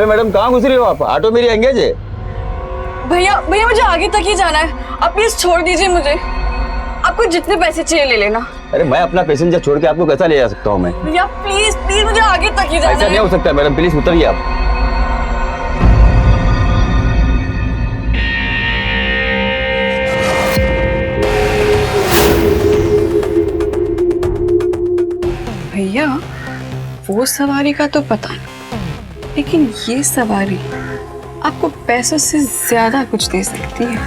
अबे मैडम कहाँ घुस रही हो आप? ऑटो मेरी एंगेज है। भैया भैया मुझे आगे तक ही जाना है, आप प्लीज छोड़ दीजिए मुझे। आपको जितने पैसे चाहिए ले लेना। अरे मैं अपना पैसेंजर छोड़ के आपको कैसा ले जा सकता हूँ मैं? भैया प्लीज प्लीज मुझे आगे तक ही जाना ऐसा नहीं है। हो सकता मैडम, प्लीज उतरिए आप। भैया वो सवारी का तो पता नहीं, लेकिन ये सवारी आपको पैसों से ज्यादा कुछ दे सकती है।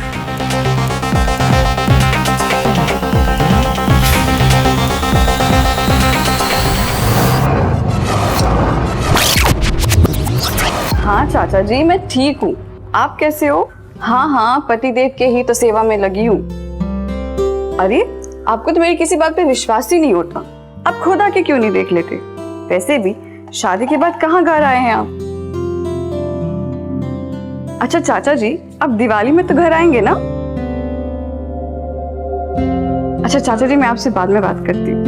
हाँ चाचा जी मैं ठीक हूँ, आप कैसे हो? हाँ हाँ पतिदेव के ही तो सेवा में लगी हूँ। अरे आपको तो मेरी किसी बात पे विश्वास ही नहीं होता, आप खुद आके क्यों नहीं देख लेते? वैसे भी शादी के बाद कहाँ घर आए हैं आप? अच्छा चाचा जी अब दिवाली में तो घर आएंगे ना? अच्छा चाचा जी मैं आपसे बाद में बात करती हूँ।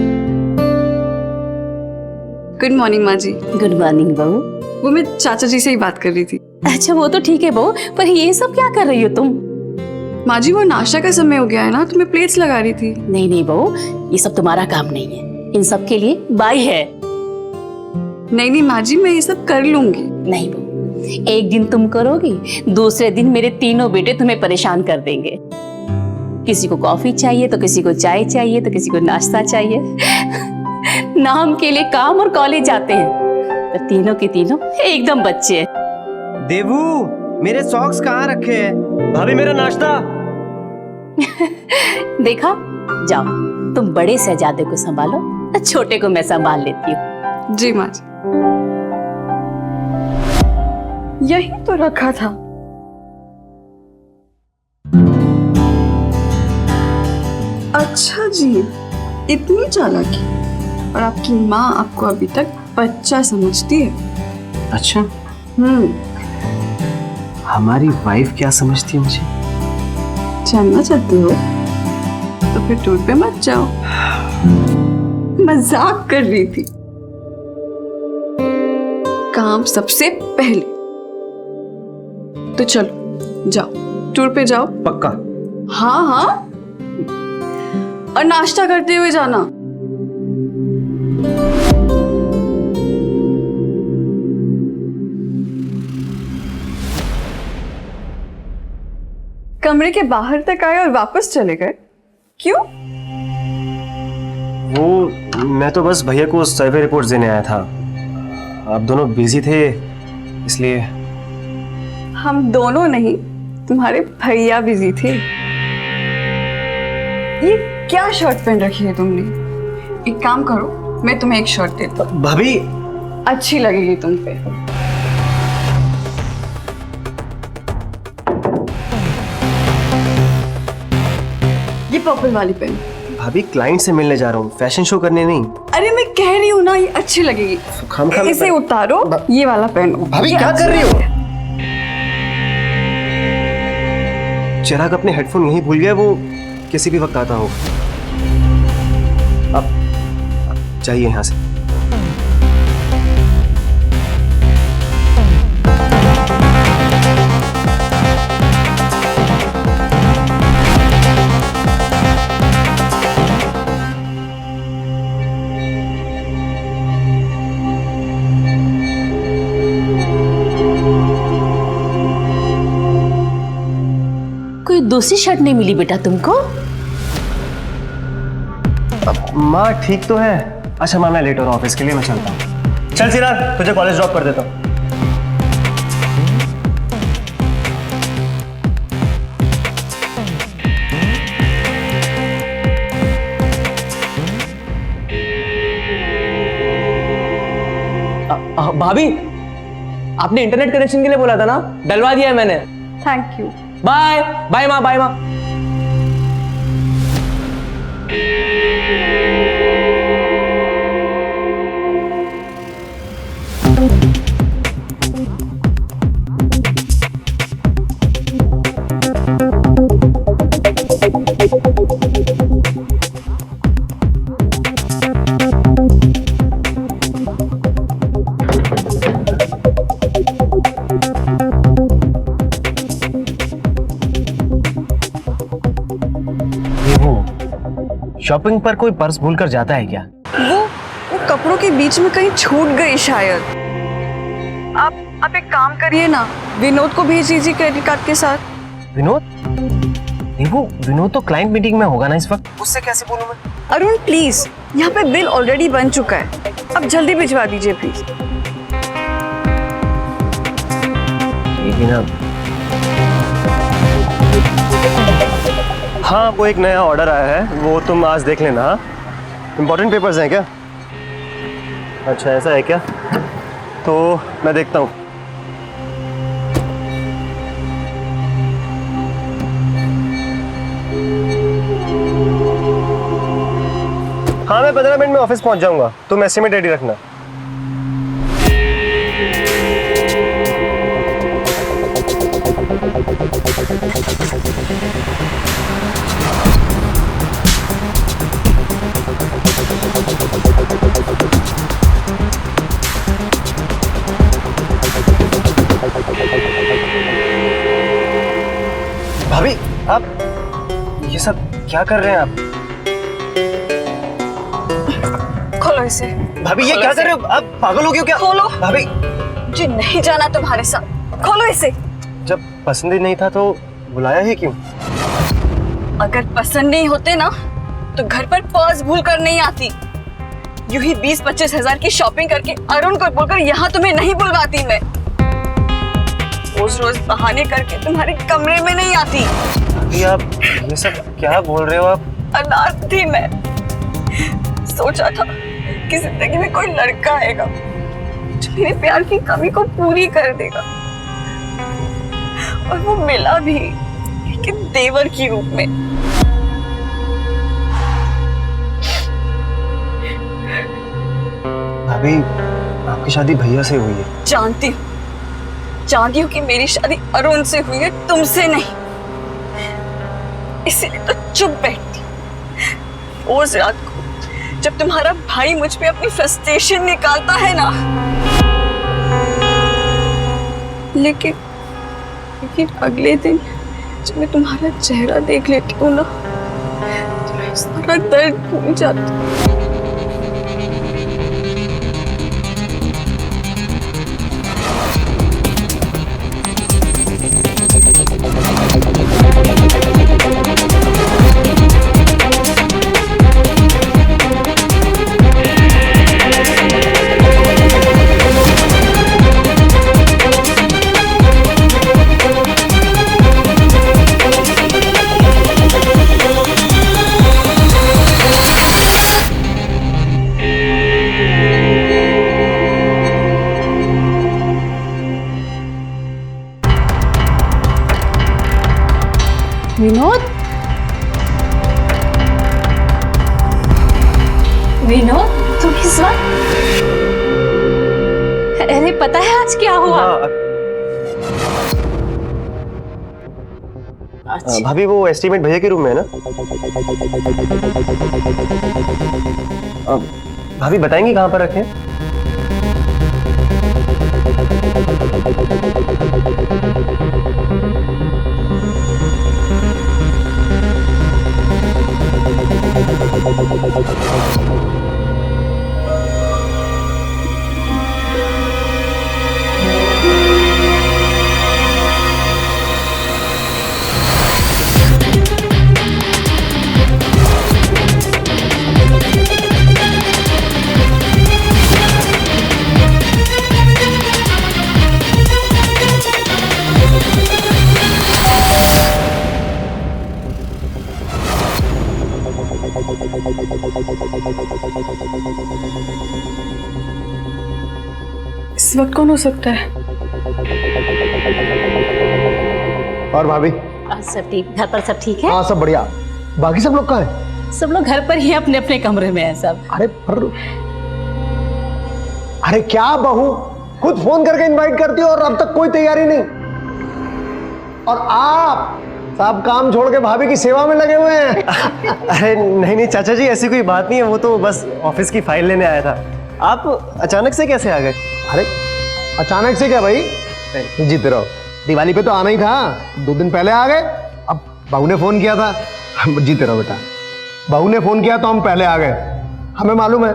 गुड मॉर्निंग माँ जी। गुड मॉर्निंग बहू। वो मैं चाचा जी से ही बात कर रही थी। अच्छा वो तो ठीक है बहू, पर ये सब क्या कर रही हो तुम? माँ जी वो नाश्ता का समय हो गया है ना, तो मैं प्लेट्स लगा रही थी। नहीं नहीं बहू, ये सब तुम्हारा काम नहीं है, इन सब के लिए बाई है। नहीं नहीं माँ जी मैं ये सब कर लूंगी। नहीं बहू, एक दिन तुम करोगी, दूसरे दिन मेरे तीनों बेटे तुम्हें परेशान कर देंगे। किसी को कॉफी चाहिए तो किसी को चाय चाहिए तो किसी को नाश्ता चाहिए। नाम के लिए काम और कॉलेज जाते हैं, पर तीनों के तीनों एकदम बच्चे हैं। देवू मेरे सॉक्स कहाँ रखे हैं? भाभी मेरा नाश्ता। देखा, जाओ तुम बड़े शहजादे को संभालो, छोटे को मैं संभाल लेती हूँ। जी माँ जी। यही तो रखा था। अच्छा जी इतनी चालाकी, और आपकी माँ आपको अभी तक बच्चा समझती है। अच्छा हमारी वाइफ क्या समझती है मुझे? जानना चाहते हो तो फिर टूर पे मत जाओ, मजाक कर रही थी। काम सबसे पहले, तो चलो जाओ टूर पे जाओ। पक्का? हाँ हाँ, और नाश्ता करते हुए जाना। कमरे के बाहर तक आए और वापस चले गए, क्यों? वो मैं तो बस भैया को सर्वे रिपोर्ट देने आया था, आप दोनों बिजी थे इसलिए। हम दोनों नहीं, तुम्हारे भैया बिजी थे। ये क्या शर्ट पहन रखी है तुमने? एक काम करो मैं तुम्हें एक शर्ट देता हूँ, भाभी अच्छी लगेगी तुम पे। ये पर्पल वाली पहन। भाभी क्लाइंट से मिलने जा रहा हूँ, फैशन शो करने नहीं। अरे मैं कह रही हूँ ना ये अच्छी लगेगी। खाम इसे उतारो, ये वाला पहनो। भाभी क्या कर रही हो? चिराग अपने हेडफोन यहीं भूल गया, वो किसी भी वक्त आता हो। अब जाइए यहाँ से। कोई दूसरी शर्ट नहीं मिली बेटा तुमको? माँ ठीक तो है। अच्छा माँ मैं लेट हो रहा हूँ ऑफिस के लिए, मैं चलता हूँ। चल चिराग तुझे कॉलेज ड्रॉप कर देता हूँ। भाभी आपने इंटरनेट कनेक्शन के लिए बोला था ना, डलवा दिया है मैंने। Thank you. बाय बाय माँ, बाय माँ। शॉपिंग पर कोई पर्स भूल कर जाता है क्या? वो कपड़ों के बीच में कहीं छूट गई शायद। आप एक काम करिए ना, विनोद को भेज दीजिए क्रेडिट कार्ड के साथ। विनोद? नहीं, वो विनोद तो क्लाइंट मीटिंग में होगा ना इस वक्त, उससे कैसे बोलूं मैं? अरुण प्लीज, यहाँ पे बिल ऑलरेडी बन चुका है, अब जल्दी भिजवा दीजिए प्लीज। लेकिन अब हाँ, वो एक नया ऑर्डर आया है, वो तुम आज देख लेना। हाँ, इम्पोर्टेंट पेपर्स हैं क्या? अच्छा ऐसा है क्या? तो मैं देखता हूँ। हाँ, मैं 15 मिनट में ऑफिस पहुंच जाऊंगा, तुम एस्टिमेट रेडी रखना। भाभी, आप ये सब क्या कर रहे हैं आप? खोलो इसे। भाभी ये क्या कर रहे हो? आप पागल हो गए हो क्या? खोलो। भाभी, मुझे नहीं जाना तुम्हारे साथ, खोलो इसे। जब पसंद ही नहीं था तो बुलाया ही क्यों? अगर पसंद नहीं होते ना तो घर पर पर्स भूल कर नहीं आती। यूं ही 20-25 हजार की शॉपिंग करके अरुण को बोलकर यहाँ तुम्हें नहीं बुलवाती मैं। रोज रोज बहाने करके तुम्हारे कमरे में नहीं आती। भाभी आप ये सब क्या बोल रहे हो आप? अनाथ थी मैं, सोचा था कि जिंदगी में कोई लड़का आएगा जो मेरे प्यार की कमी को पूरी कर देगा, और वो मिला भी, लेकिन देवर की रूप में। भाभी, आपकी शादी भैया से हुई है। जानती हूँ कि मेरी शादी अरुण से हुई है, तुमसे नहीं। इसीलिए तो चुप बैठती। रोज रात को जब तुम्हारा भाई मुझ पे अपनी फ्रस्ट्रेशन निकालता है ना, लेकिन अगले दिन जब मैं तुम्हारा चेहरा देख लेती हूँ ना, तो मैं सारा दर्द भूल जाती हूँ। विनोद, विनोद तुम इस वक्त? अरे पता है आज क्या हुआ? अच्छा। भाभी वो एस्टीमेट भैया के रूम में है ना? भाभी बताएंगी कहाँ पर रखे? इस वक्त कौन हो सकता है? और भाभी? सब ठीक, घर पर सब ठीक है? हाँ सब बढ़िया। बाकी सब लोग कहाँ हैं? सब लोग घर पर ही अपने अपने कमरे में हैं सब। अरे क्या बहू, खुद फोन करके इनवाइट करती हो और अब तक कोई तैयारी नहीं। और आप सब काम छोड़ के भाभी की सेवा में लगे हुए हैं। अरे नहीं चाचा जी, ऐसी कोई बात नहीं है, वो तो बस ऑफिस की फाइल लेने आया था। आप अचानक से कैसे आ गए? अरे अचानक से क्या भाई, जीते रहो, दिवाली पे तो आना ही था, 2 दिन पहले आ गए। अब बहू ने फोन किया था। जीते रहो बेटा। बहू ने फोन किया तो हम पहले आ गए। हमें मालूम है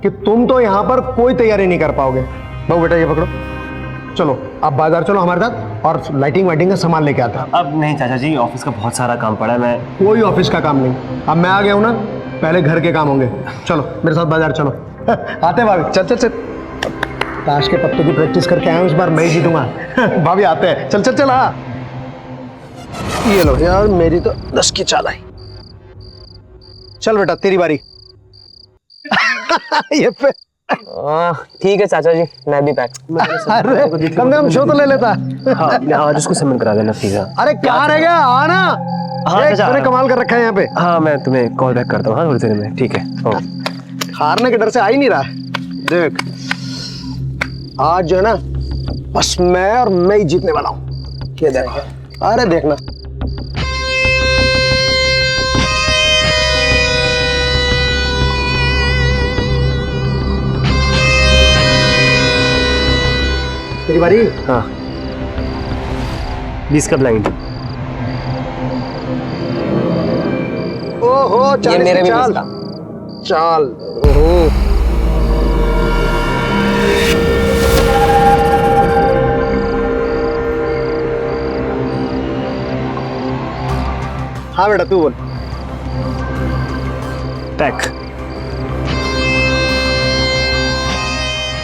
कि तुम तो यहाँ पर कोई तैयारी नहीं कर पाओगे। बहू बेटा ये पकड़ो, चलो आप बाजार चलो हमारे साथ और लाइटिंग वाइटिंग का सामान लेके आते हैं। अब नहीं चाचा जी, ऑफिस का बहुत सारा काम पड़ा है। मैं कोई ऑफिस का काम नहीं, अब मैं आ गया हूँ ना, पहले घर के काम होंगे। चलो मेरे साथ बाजार चलो। आते हैं भाभी, चल चल चल। ताश के पत्तों की प्रैक्टिस करके आया हूँ, इस बार मैं ही जीतूंगा। भाभी आते हैं, चल चल चल। हाँ ये लो यार, मेरी तो 10 की चाल आई। चल बेटा तेरी बारी। ये पे ठीक है चाचा जी, मैं भी पैक। अरे कम से कम शो तो ले लेता। हाँ आज उसको समन करा देना प्लीज। अरे कहाँ रह गया, आना। हाँ, देख, चाचा, तूने कमाल कर रखा है यहाँ पे। हाँ मैं तुम्हें कॉल बैक करता हूँ। हाँ थोड़ी देर में, ठीक है। हारने के डर से आ ही नहीं रहा। देख आज जो है ना, बस मैं और मैं ही जीतने वाला हूँ। क्या देखा, अरे देखना। तेरी बारी। हाँ 20 का ब्लाइंड। ओहो ये 40 मेरे की भी चाल। 20 का। चाल ओहो। हाँ बेटा तू बोल। पैक।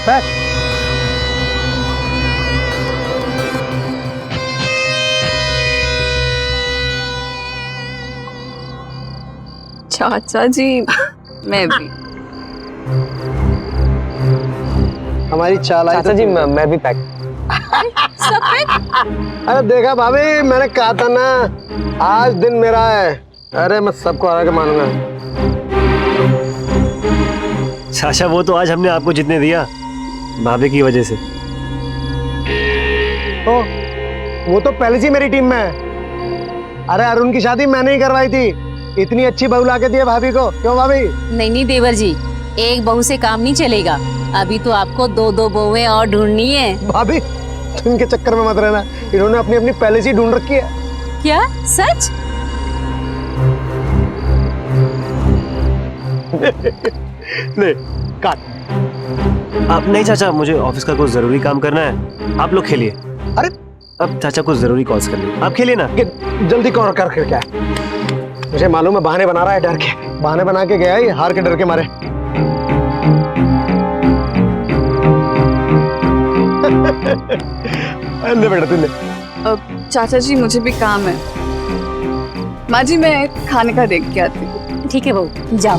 पैक। चाचा जी मैं भी। हमारी चाल आई चाचा तो जी मैं भी पैक। अरे देखा भाभी, मैंने कहा था ना आज दिन मेरा है। अरे मैं सबको हरा के मानूंगा। चाचा वो तो आज हमने आपको जितने दिया भाभी की वजह से। ओ, वो तो पहले से मेरी टीम में है। अरे अरुण की शादी मैंने ही करवाई थी, इतनी अच्छी बहू ला के दी है भाभी को। क्यों भाभी? नहीं नहीं देवर जी, एक बहू से काम नहीं चलेगा। अभी तो आपको 2-2 बहुएं और ढूंढनी है। भाभी तुम इनके चक्कर में मत रहना, इन्होंने अपनी अपनी पहले से ही ढूंढ रखी है। क्या सच? ले काट। आप नहीं चाचा, मुझे ऑफिस का कुछ जरूरी काम करना है। आप लोग खेलिए। अरे अब चाचा कुछ जरूरी कॉल्स कर लिए, आप खेलिए ना। जल्दी कौन कर क्या है? मुझे मालूम है बहाने बना रहा है डर के। बहाने बना के गया है हार के डर के मारे। ले बेटा तू ले। चाचा जी मुझे भी काम है। माँ जी मैं खाने का देख के आती हूँ। ठीक है बहू, जाओ।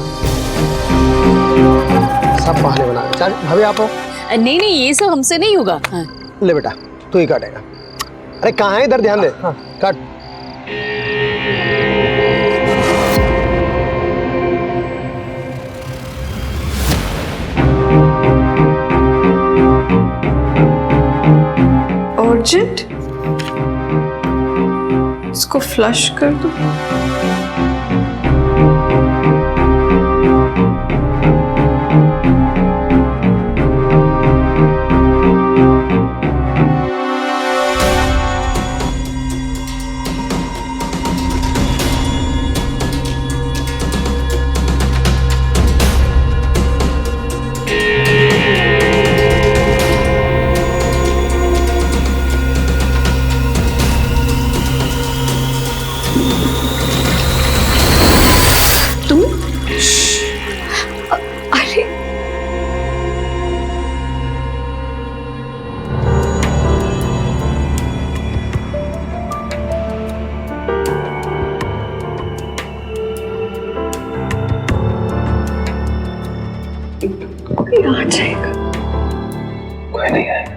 सब बहाने बना। चल भाभी आप हो। नहीं नहीं, ये सब हमसे नहीं होगा। हाँ। ले बेटा तू ही काटेगा। अरे कहाँ है, इधर ध्यान दे। हाँ काट। अर्जेंट, इसको फ्लश कर दो। अरे कोई आ जाएगा। कोई नहीं आएगा।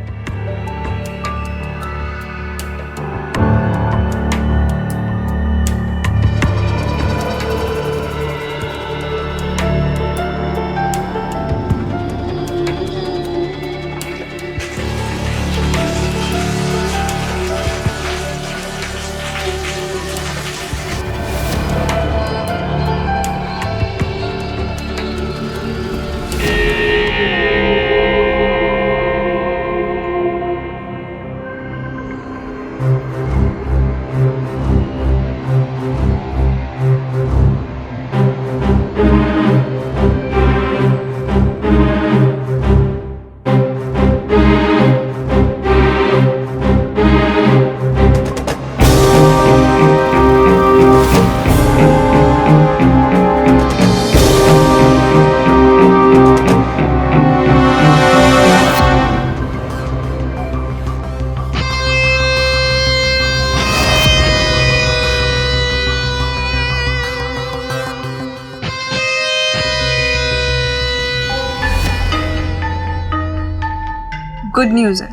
गुड न्यूज है,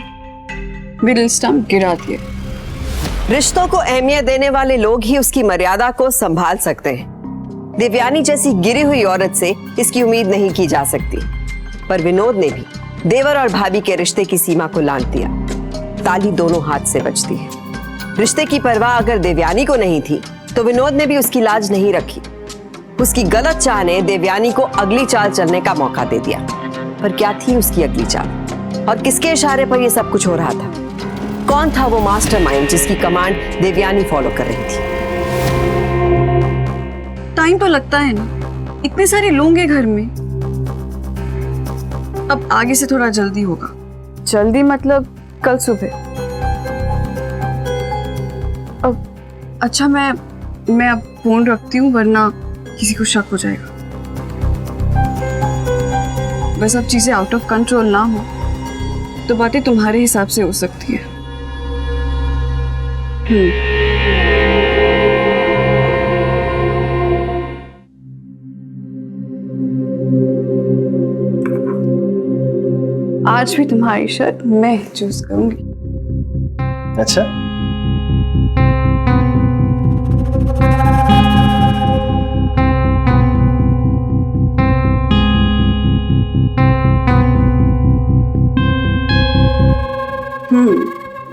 मिडिल स्टंप गिरा दिए। रिश्तों को अहमियत देने वाले लोग ही उसकी मर्यादा को संभाल सकते हैं। देवयानी जैसी गिरी हुई औरत से इसकी उम्मीद नहीं की जा सकती। पर विनोद ने भी देवर और भाभी के रिश्ते की सीमा को लांघ दिया। ताली दोनों हाथ से बजती है। रिश्ते की परवाह अगर देवयानी को नहीं थी तो विनोद ने भी उसकी लाज नहीं रखी। उसकी गलत चाह ने देवयानी को अगली चाल चलने का मौका दे दिया। पर क्या थी उसकी अगली चाल, और किसके इशारे पर यह सब कुछ हो रहा था? कौन था वो मास्टरमाइंड जिसकी कमांड देवयानी फॉलो कर रही थी? टाइम तो लगता है ना, इतने सारे लोग हैं घर में। अब आगे से थोड़ा जल्दी होगा। जल्दी मतलब कल सुबह। अब अच्छा, मैं अब फोन रखती हूँ, वरना किसी को शक हो जाएगा। बस अब चीजें आउट ऑफ कंट्रोल ना हो तो बातें तुम्हारे हिसाब से हो सकती है। आज भी तुम्हारी शर्ट मैं चूज करूंगी। अच्छा,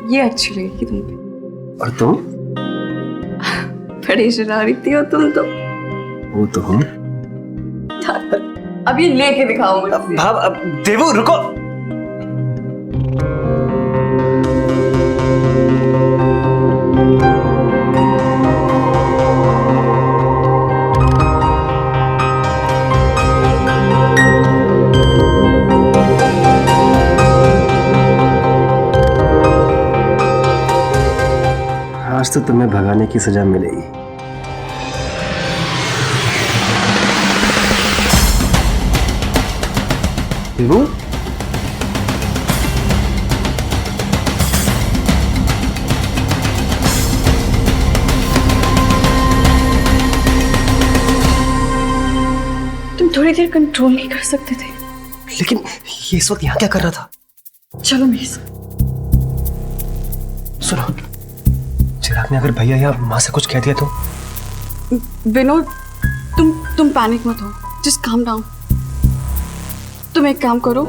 ये अच्छी लगेगी तुम पे। और तुम? बड़ी शरारती हो तुम तो। वो तो हूँ। अब ये लेके दिखाओ मुझे। भाव, अब देवू रुको। आज तो तुम्हें भगाने की सजा मिलेगी। देवू, तुम थोड़ी देर कंट्रोल नहीं कर सकते थे? लेकिन ये इस वक्त यहाँ क्या कर रहा था? चलो मेरे साथ। सुनो, चिराग ने अगर भैया या माँ से कुछ कह दिया तो? विनोद, तुम पैनिक मत हो, जस्ट काम डाउन। तुम एक काम करो,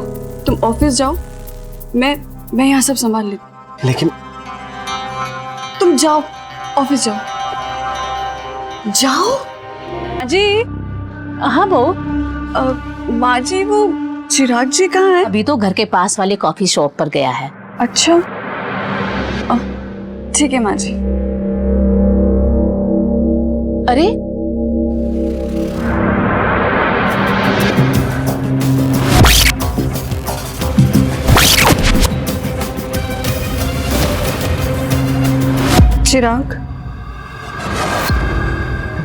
तुम ऑफिस जाओ, मैं यहाँ सब संभाल लेती। लेकिन तुम जाओ, ऑफिस जाओ। जाओ। जी हाँ बहू, माँ जी, वो चिराग जी कहाँ है? अभी तो घर के पास वाले कॉफी शॉप पर गया है। अच्छा, ठीक है माँ जी। अरे चिराग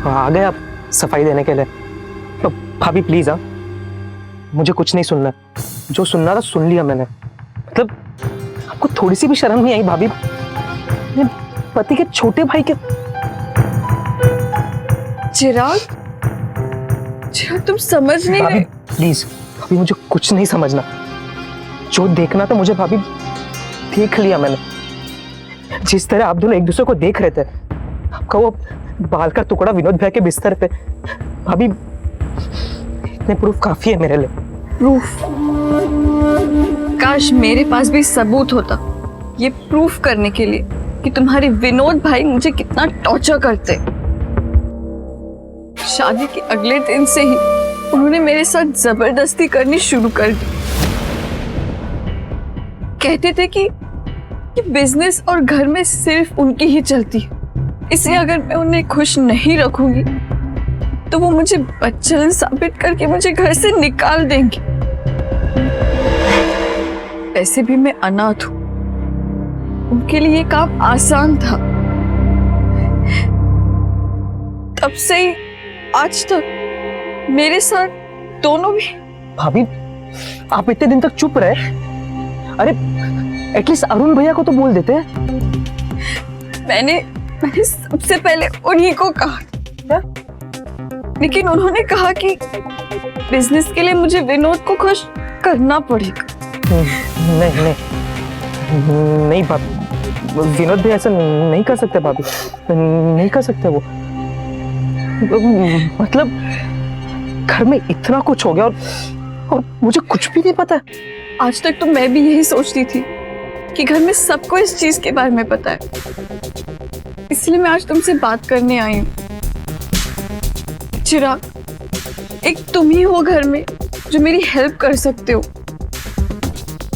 आ गए आप सफाई देने के लिए? तो भाभी प्लीज, मुझे कुछ नहीं सुनना। जो सुनना था सुन लिया मैंने। मतलब आपको थोड़ी सी भी शर्म नहीं आई भाभी? अपने पति के छोटे भाई के। चिराग, तुम समझ नहीं भाभी रहे। प्लीज, भाभी मुझे कुछ नहीं समझना। जो देखना था मुझे भाभी देख लिया मैंने। जिस तरह आप दोनों एक दूसरे को देख रहे थे, आपका वो बाल का टुकड़ा विनोद भैया के बिस्तर पे, भाभी इतने प्रूफ काफी है मेरे लिए। प्रूफ? काश मेरे पास भी सबूत होता ये प्रूफ करने के लिए कि तुम्हारे विनोद भाई मुझे कितना टॉर्चर करते। शादी के अगले दिन से ही उन्होंने मेरे साथ जबरदस्ती करनी शुरू कर दी। कहते थे कि बिजनेस और घर में सिर्फ उनकी ही चलती है, इसलिए अगर मैं उन्हें खुश नहीं रखूंगी तो वो मुझे बच्चन साबित करके मुझे घर से निकाल देंगे। ऐसे भी मैं अनाथ हूं, उनके लिए ये काम आसान था। तब से ही आज तक मेरे साथ दोनों भी। भाभी आप इतने दिन तक चुप रहे? अरे एटलीस्ट अरुण भैया को तो बोल देते। मैंने सबसे पहले उन्हीं को कहा, लेकिन उन्होंने कहा कि बिजनेस के लिए मुझे विनोद को खुश करना पड़ेगा। नहीं नहीं, नहीं भाभी, विनोद भी ऐसा नहीं कर सकते भाभी, नहीं कर सकते वो। मतलब घर में इतना कुछ हो गया और मुझे कुछ भी नहीं पता। आज तक तो मैं भी यही सोचती थी कि घर में सबको इस चीज के बारे में पता है, इसलिए मैं आज तुमसे बात करने आई हूँ। चिराग, एक तुम ही हो घर में जो मेरी हेल्प कर सकते हो।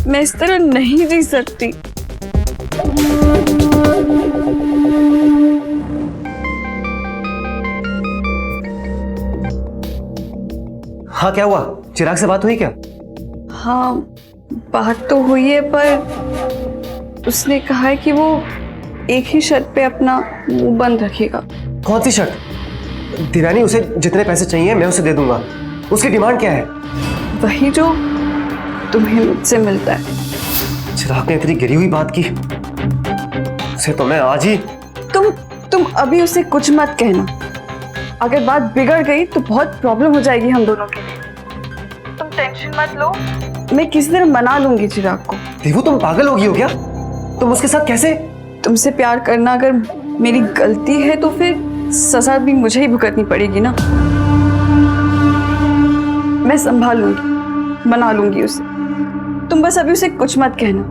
मैं इस तरह नहीं जी सकती। हाँ, क्या हुआ? चिराग से बात हुई क्या? हाँ, बात तो हुई है, पर उसने कहा है कि वो एक ही शर्त पे अपना मुंह बंद रखेगा। कौन सी शर्त? दिव्यानी, उसे जितने पैसे चाहिए मैं उसे दे दूंगा। उसकी डिमांड क्या है? वही जो तुम्हें मुझसे मिलता है। चिराग ने इतनी गिरी हुई बात की, उसे तो मैं आज ही। तुम अभी उसे कुछ मत कहना। अगर बात बिगड़ गई तो बहुत प्रॉब्लम हो जाएगी हम दोनों के लिए। तुम टेंशन मत लो, मैं किसी तरह मना लूंगी चिराग को। देवू, तुम पागल हो गई हो क्या? तुम उसके साथ कैसे? तुमसे प्यार करना अगर मेरी गलती है तो फिर सजा भी मुझे ही भुगतनी पड़ेगी ना। मैं संभाल लूंगी, मना लूंगी उसे। तुम बस अभी उसे कुछ मत कहना।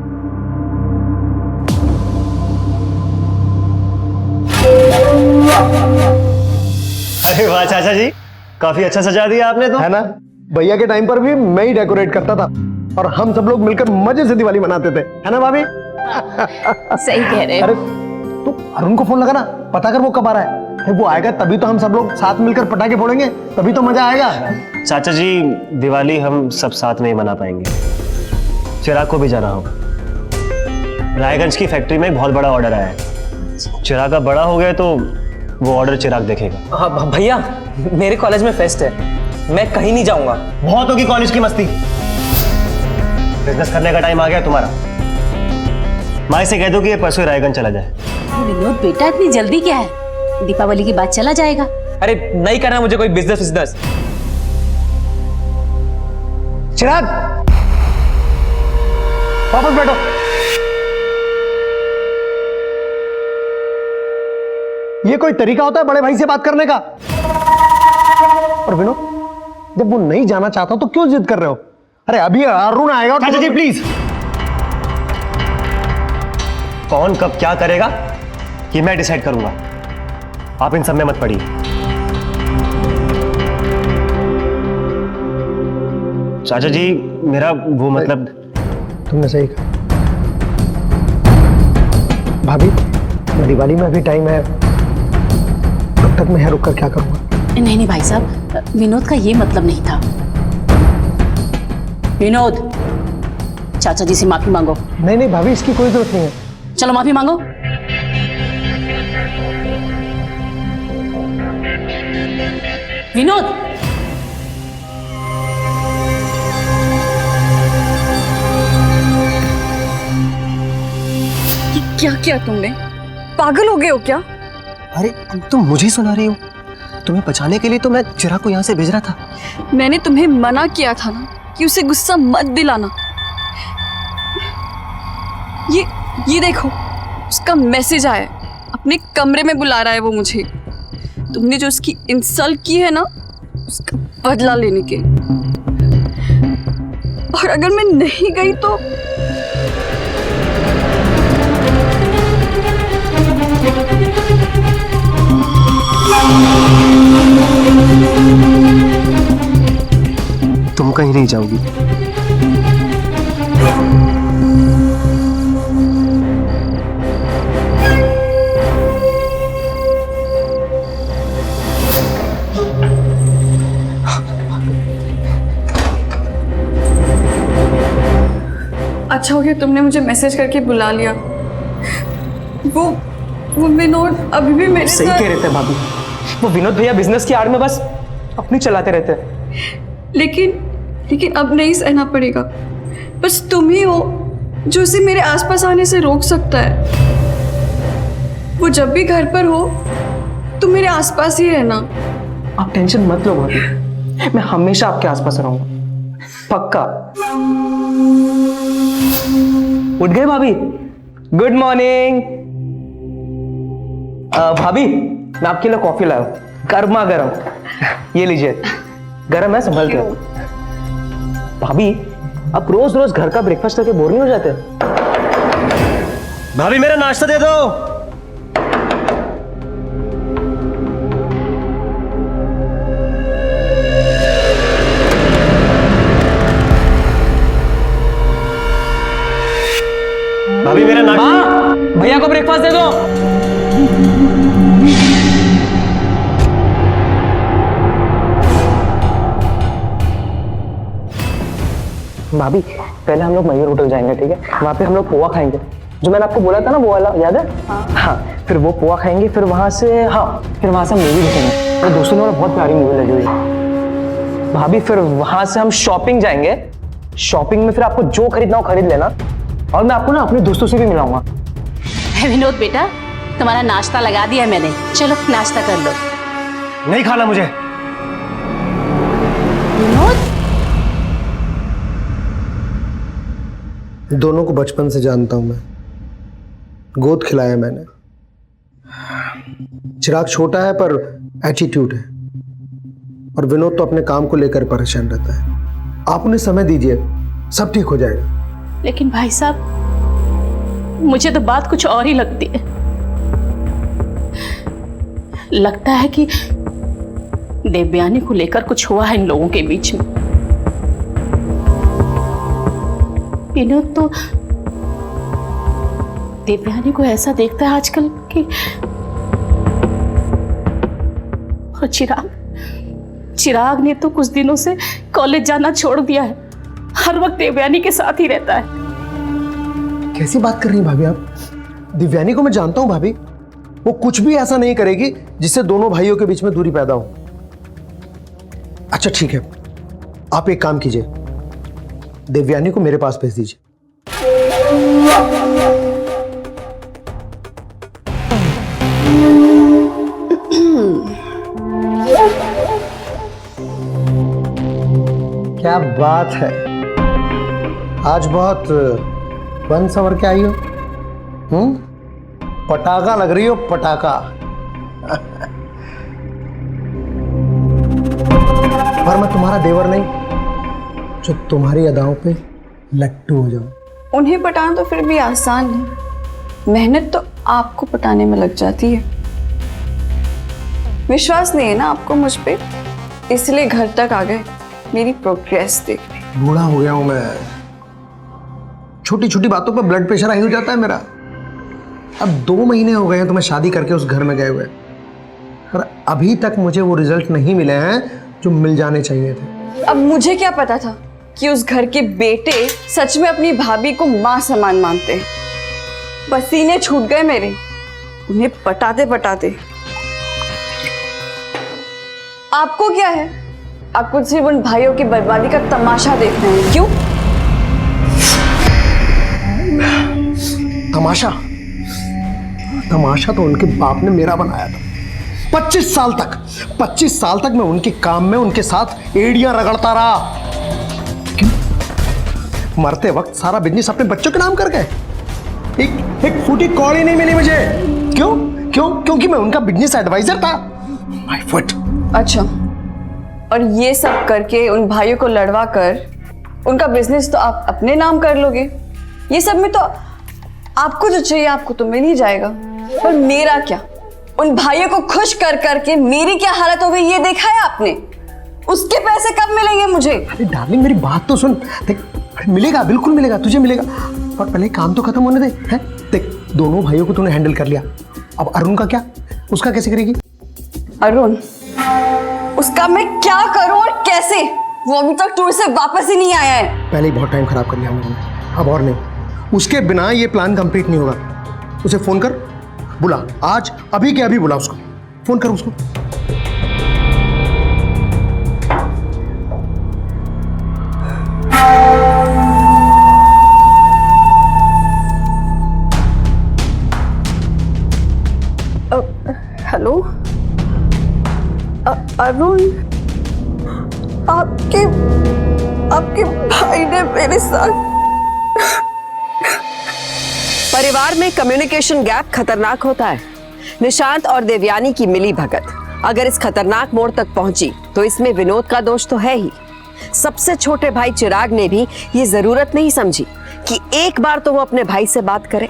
अरे वाह चाचा जी, काफी अच्छा सजा दिया आपने तो। है ना, भैया के टाइम पर भी मैं ही डेकोरेट करता था और हम सब लोग मिलकर मजे से दिवाली मनाते थे, है ना भाभी? सही कह रहे हो। अरे तू अरुण को फोन लगा ना, पता कर वो कब आ रहा है। अरे वो आएगा तभी तो हम सब लोग साथ मिलकर पटाखे फोड़ेंगे, तभी तो मजा आएगा। चाचा जी, दिवाली हम सब साथ में ही मना पाएंगे। चिराग को भी जाना होगा। रायगंज की फैक्ट्री में एक बहुत बड़ा ऑर्डर आया है। चिराग का बड़ा हो गया तो वो ऑर्डर चिराग देखेगा। हाँ भैया, मेरे कॉलेज में फेस्ट है, मैं कहीं नहीं जाऊंगा। बहुत होगी कॉलेज की मस्ती, बिजनेस करने का टाइम आ गया तुम्हारा। माँ से कह दो कि ये परसों रायगंज चला जाए। विनोद बेटा, इतनी जल्दी क्या है? दीपावली के बाद चला जाएगा। अरे नहीं करना मुझे कोई बिजनेस। चिराग, वापस बैठो। ये कोई तरीका होता है बड़े भाई से बात करने का? और विनोद, जब वो नहीं जाना चाहता तो क्यों जिद कर रहे हो? अरे अभी अरुण आएगा और चाचा जी प्लीज, कौन कब क्या करेगा ये मैं डिसाइड करूंगा। आप इन सब में मत पड़िए। चाचा जी, मेरा वो मतलब। तुमने सही कहा। भाभी, दिवाली में अभी टाइम है, तब तक मैं यहाँ रुक कर क्या करूंगा? नहीं भाई साहब, विनोद का ये मतलब नहीं था। विनोद, चाचा जी से माफी मांगो। नहीं भाभी, इसकी कोई जरूरत नहीं है। चलो माफी मांगो। विनोद, क्या किया तुमने? पागल हो गए हो क्या? अरे तुम मुझे सुना रही हो? तुम्हें बचाने के लिए तो मैं चिराग को यहाँ से भेज रहा था। मैंने तुम्हें मना किया था ना कि उसे गुस्सा मत दिलाना। ये देखो, उसका मैसेज आया है। अपने कमरे में बुला रहा है वो मुझे। तुमने जो उसकी इंसल्ट की है ना, उसका बदला लेने के। और अगर मैं नहीं गई तो तुम कहीं नहीं जाओगी। अच्छा हो गया तुमने मुझे मैसेज करके बुला लिया। वो विनोद अभी भी मेरे सही साथ। कह रहे थे भाभी, वो विनोद भैया बिजनेस की आड़ में बस अपनी चलाते रहते हैं। लेकिन अब नहीं सहना पड़ेगा। बस तुम ही हो जो उसे मेरे आसपास आने से रोक सकता है। वो जब भी घर पर हो तुम मेरे आसपास ही रहना। आप टेंशन मत लो भाभी, मैं हमेशा आपके आसपास रहूंगा, पक्का। उठ गए भाभी? Good morning. भाभी, मैं आपके लिए कॉफी लाया हूं, गर्मा गर्म। ये लीजिए, गर्म है, संभल के। भाभी, आप रोज रोज घर का ब्रेकफास्ट करके बोर नहीं हो जाते? भाभी मेरा नाश्ता दे दो। भाभी मेरा नाश्ता। माँ, भैया को ब्रेकफास्ट दे दो। भाभी, पहले हम लोग मयूर होटल जाएंगे, ठीक है? वहाँ पे हम लोग पोहा खाएंगे, जो मैंने आपको बोला था ना, वो वाला, याद है? हाँ। फिर वो पोहा खाएंगे, फिर वहाँ से हम मूवी देखेंगे। और दोस्तों ने बहुत प्यारी मूवी लगी हुई है। भाभी, फिर वहाँ से हम शॉपिंग जाएंगे। शॉपिंग में फिर आपको जो खरीदना हो खरीद लेना, और मैं आपको ना अपने दोस्तों से भी मिलाऊंगा। विनोद बेटा, तुम्हारा नाश्ता लगा दिया मैंने, चलो नाश्ता कर लो। नहीं खाना मुझे। विनोद, दोनों को बचपन से जानता हूं मैं, गोद खिलाया मैंने। चिराग छोटा है पर एटीट्यूड है, और विनोद तो अपने काम को लेकर परेशान रहता है। आप उन्हें समय दीजिए, सब ठीक हो जाएगा। लेकिन भाई साहब, मुझे तो बात कुछ और ही लगती है। लगता है कि देवयानी को लेकर कुछ हुआ है इन लोगों के बीच में। विनोद तो देवयानी को ऐसा देखता है आजकल कि, और चिराग ने तो कुछ दिनों से कॉलेज जाना छोड़ दिया है, हर वक्त देवयानी के साथ ही रहता है। कैसी बात कर रही हैं भाभी आप? दिव्यानी को मैं जानता हूं भाभी, वो कुछ भी ऐसा नहीं करेगी जिससे दोनों भाइयों के बीच में दूरी पैदा हो। अच्छा ठीक है, आप एक काम कीजिए, दिव्यानी को मेरे पास भेज दीजिए। क्या बात है, आज बहुत बन संवर के आई हो। पटाखा लग रही हो, पटाखा। पर मैं तुम्हारा देवर नहीं, जो तुम्हारी अदाओं पे लट्टू हो जाऊं। उन्हें पटाना तो फिर भी आसान है, मेहनत तो आपको पटाने में लग जाती है। विश्वास नहीं है ना आपको मुझ पे, इसलिए घर तक आ गए मेरी प्रोग्रेस देखने। बूढ़ा हो गया हूं मैं, छोटी छोटी बातों पर ब्लड प्रेशर हाई हो जाता है मेरा। अब 2 महीने हो गए हैं तुम्हें शादी करके उस घर में गए हुए, पर अभी तक मुझे वो रिजल्ट नहीं मिले हैं जो मिल जाने चाहिए थे। अब मुझे क्या पता था कि उस घर के बेटे सच में अपनी भाभी को मां समान मानते हैं। पसीने छूट गए मेरे उन्हें पटाते पटाते। आपको क्या है, आपको सिर्फ उन भाइयों की बर्बादी का तमाशा देखना है, क्यों? तमाशा? तमाशा तो उनके बाप ने मेरा बनाया था। 25 साल तक मैं उनके काम में उनके साथ एड़ियां रगड़ता रहा। क्यों? मरते वक्त सारा बिजनेस अपने बच्चों के नाम कर गए। एक फूटी कौड़ी नहीं मिली मुझे। क्यों? क्योंकि मैं उनका बिजनेस एडवाइजर था। My foot. अच्छा, और ये सब करके उन भाइयों को लड़वा कर उनका बिजनेस तो आप अपने नाम कर लोगे। ये सब में तो आपको जो चाहिए आपको तो मिल ही जाएगा, पर मेरा क्या? उन भाइयों को खुश कर करके मेरी क्या हालत हो गई ये देखा है आपने? उसके पैसे कब मिलेंगे मुझे? अरे डार्लिंग मेरी बात तो सुन। देख, मिलेगा, बिल्कुल मिलेगा, तुझे मिलेगा, पर पहले काम तो खत्म होने दे। हैं? देख, दोनों भाइयों को तूने हैंडल कर लिया, अब अरुण का क्या? उसका कैसे करेगी? अरुण, उसका मैं क्या करूं और कैसे? वो अभी तक टूर से वापस ही नहीं आया है। पहले ही बहुत टाइम खराब कर लिया हमने, अब और नहीं। उसके बिना ये प्लान कंप्लीट नहीं होगा। उसे फोन कर, बुला, आज अभी के अभी बुला उसको, फोन कर उसको। हेलो अरुण, आपके भाई ने मेरे साथ परिवार में कम्युनिकेशन गैप खतरनाक होता है। निशांत और देवयानी की मिली भगत अगर इस खतरनाक मोड़ तक पहुंची तो इसमें विनोद का दोष तो है ही। सबसे छोटे भाई चिराग ने भी ये जरूरत नहीं समझी कि एक बार तो वो अपने भाई से बात करे।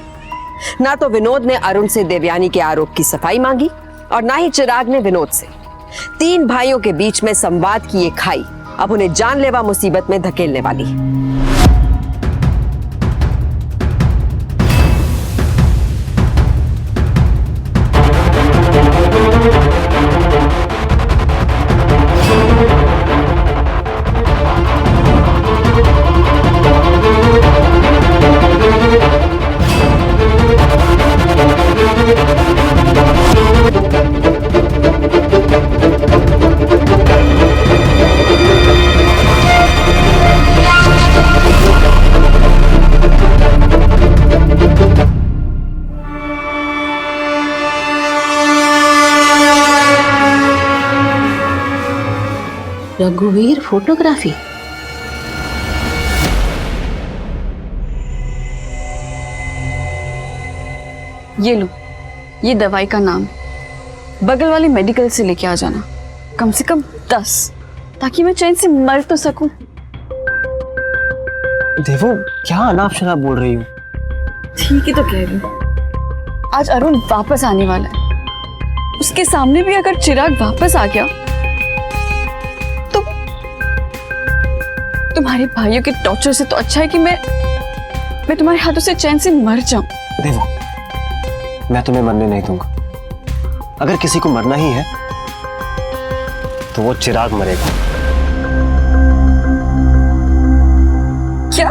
ना तो विनोद ने अरुण से देवयानी के आरोप की सफाई मांगी और ना ही चिराग ने विनोद से। 3 भाइयों के बीच में संवाद की ये खाई अब उन्हें जानलेवा मुसीबत में धकेलने वाली है। रघुवीर फोटोग्राफी। ये लो, ये दवाई का नाम, बगल वाली मेडिकल से लेके आ जाना, कम से कम 10, ताकि मैं चैन से मर तो सकूं। देवो, क्या अनाप शनाप बोल रही हो? ठीक ही तो कह रही हूँ। आज अरुण वापस आने वाला है, उसके सामने भी अगर चिराग वापस आ गया तो तुम्हारे भाइयों के टॉर्चर से तो अच्छा है कि मैं तुम्हारे हाथों से चैन से मर जाऊं। देवो, मैं तुम्हें मरने नहीं दूंगा। अगर किसी को मरना ही है तो वो चिराग मरेगा। क्या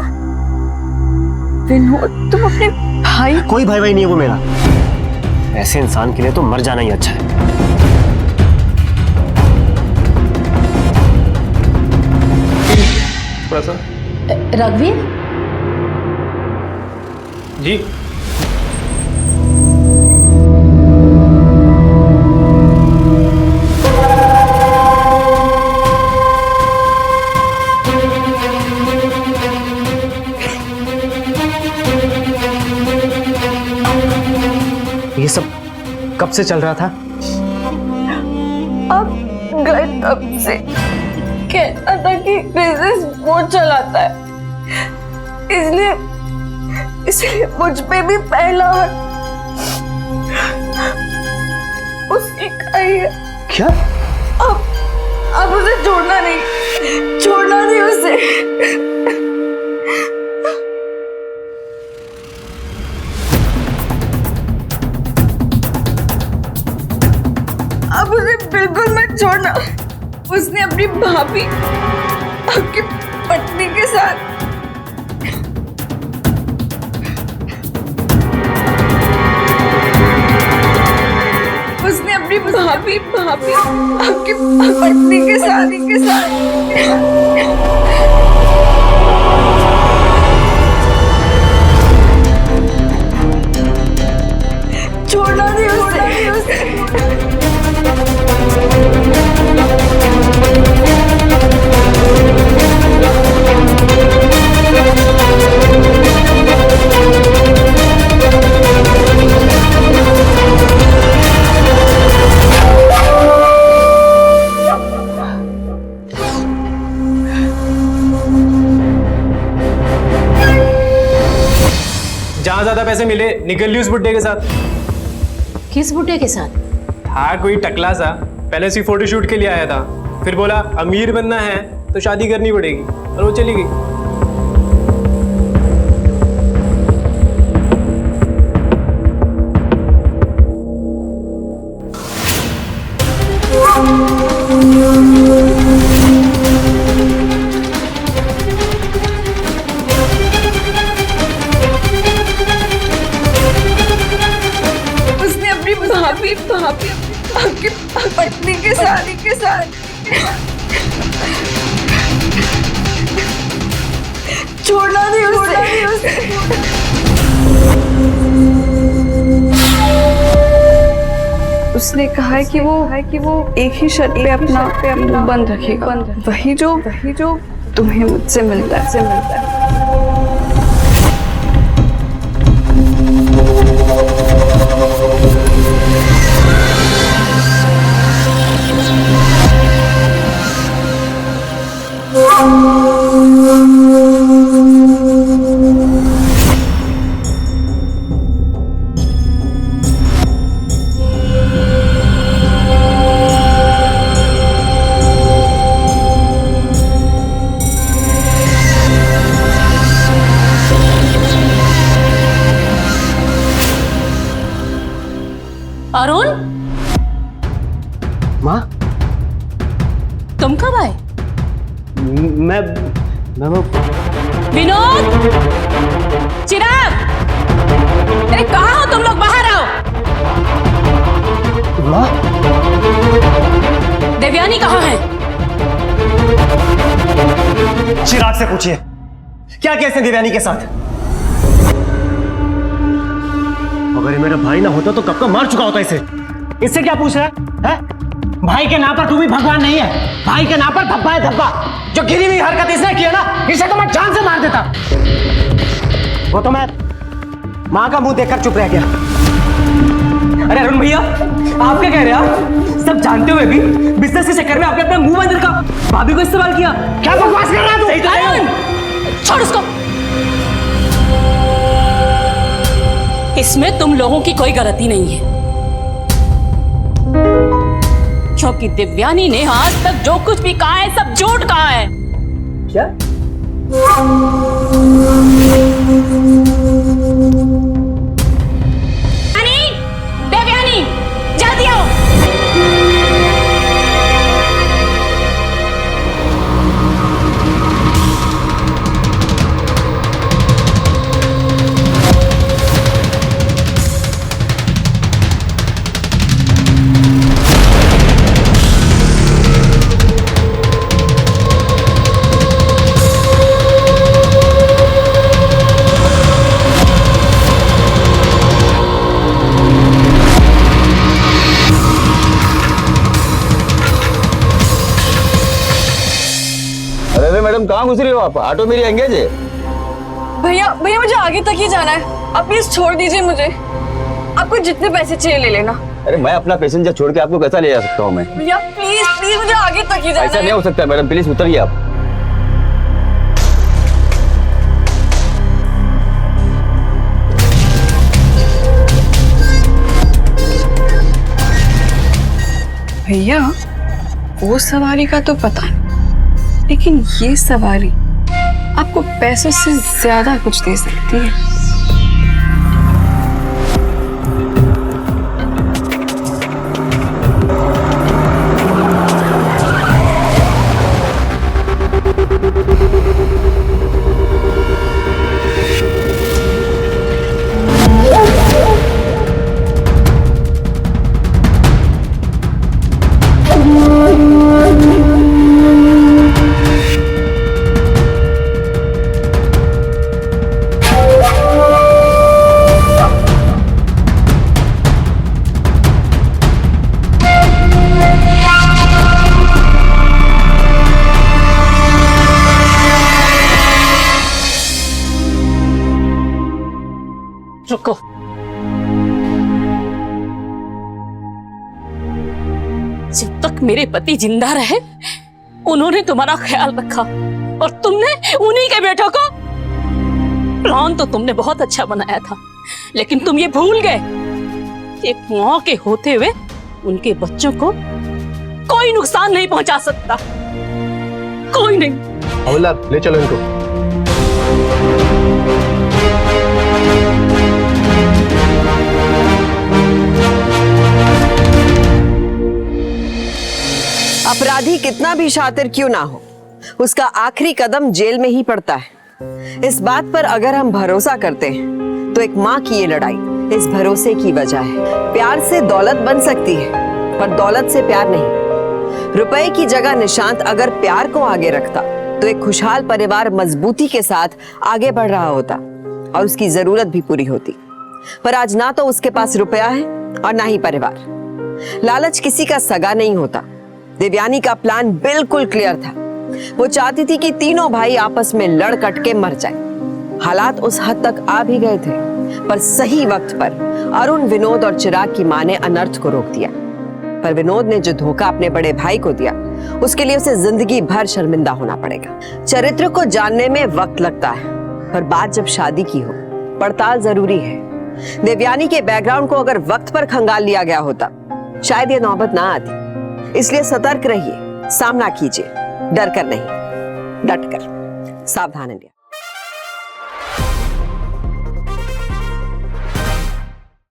विनोद, तुम अपने भाई? कोई भाई भाई नहीं है वो मेरा। ऐसे इंसान के लिए तो मर जाना ही अच्छा है। रघुवीर जी, ये सब कब से चल रहा था? अब गए तब से कहता था कि बिजनेस वो चलाता है, इसलिए मुझ पे भी पहला हाथ उसकी खाई है। क्या? अब उसे छोड़ना नहीं उसे। अब उसे बिल्कुल मत छोड़ना। उसने अपनी भाभी, आपकी पत्नी के साथ आपकी पत्नी के साथ छोड़ना नहीं उसे। जहाँ ज्यादा पैसे मिले निकल ली उस बुड्ढे के साथ। किस बुढ़े के साथ? था कोई टकला सा, पहले उसी फोटोशूट के लिए आया था, फिर बोला अमीर बनना है तो शादी करनी पड़ेगी, और वो चली गई। भाभी आपकी पत्नी के साथ छोड़ना नहीं उसे। उसने कहा है कि वो एक ही शर्त पे अपना मुंह बंद रखेगा, वही जो तुम्हें मुझसे मिलता है। मैं वो विनोद, चिराग, अरे कहाँ हो तुम लोग? बाहर आओ। माँ, देवयानी कहाँ है? चिराग से पूछिए क्या किया इसने देवयानी के साथ। अगर ये मेरा भाई ना होता तो कब का मार चुका होता इसे। इससे क्या पूछ रहा है? भाई के नाम पर तू भी भगवान नहीं है। भाई के नाम पर धब्बा है धब्बा। जो गिरी हुई हरकत इसने की है ना, इसे तो मैं जान से मार देता। वो तो मैं माँ का मुंह देखकर चुप रह गया। अरे अरुण भैया, आप क्या कह रहे हैं? आप सब जानते हुए भी बिजनेस के चक्कर में आपने अपना मुंह बंद रखा, भाभी को इस्तेमाल किया। क्या बकवास कर रहा है तू? अरुण, छोड़ उसको। इसमें तुम लोगों की कोई गलती नहीं है, क्योंकि दिव्यानी ने आज तक जो कुछ भी कहा है सब झूठ कहा है। क्या? देवयानी, जल्दी आओ। अरे मैडम कहाँ घुस रही हो आप? ऑटो मेरी एंगेज है। भैया भैया मुझे आगे तक ही जाना है, आप प्लीज छोड़ दीजिए मुझे। आपको जितने पैसे चाहिए ले लेना। अरे मैं अपना पैसेंजर छोड़ के आपको कैसा ले जा सकता हूँ मैं? भैया प्लीज प्लीज मुझे आगे तक ही जाना ऐसा है। नहीं हो सकता मैडम, प्लीज उतरिए आप। भैया वो सवारी का तो पता नहीं, लेकिन ये सवारी आपको पैसों से ज्यादा कुछ दे सकती है। रुको, जब तक मेरे पति जिंदा रहे उन्होंने तुम्हारा ख्याल रखा और तुमने उन्हीं के बेटों को। प्लान तो तुमने बहुत अच्छा बनाया था, लेकिन तुम ये भूल गए एक मां के होते हुए उनके बच्चों को कोई नुकसान नहीं पहुंचा सकता, कोई नहीं। हवलदार ले चलो इनको। अपराधी कितना भी शातिर क्यों ना हो, उसका आखिरी कदम जेल में ही पड़ता है। इस बात पर अगर हम भरोसा करते हैं तो एक माँ की ये लड़ाई इस भरोसे की वजह है। प्यार से दौलत बन सकती है, पर दौलत से प्यार नहीं। रुपए की जगह निशांत अगर प्यार को आगे रखता तो एक खुशहाल परिवार मजबूती के साथ आगे बढ़ रहा होता और उसकी जरूरत भी पूरी होती। पर आज ना तो उसके पास रुपया है और ना ही परिवार। लालच किसी का सगा नहीं होता। देवयानी का प्लान बिल्कुल क्लियर था। वो चाहती थी कि तीनों भाई आपस में लड़ कट के मर जाए। हालात उस हद तक आ भी गए थे, पर सही वक्त पर अरुण, विनोद और चिराग की मां ने अनर्थ को रोक दिया। पर विनोद ने जो धोखा अपने बड़े भाई को दिया, उसके लिए उसे जिंदगी भर शर्मिंदा होना पड़ेगा। चरित्र को जानने में वक्त लगता है, पर बात जब शादी की हो, पड़ताल जरूरी है। देवयानी के बैकग्राउंड को अगर वक्त पर खंगाल लिया गया होता, शायद ये नौबत ना आती। इसलिए सतर्क रहिए, सामना कीजिए, डर कर नहीं, डट कर। सावधान इंडिया।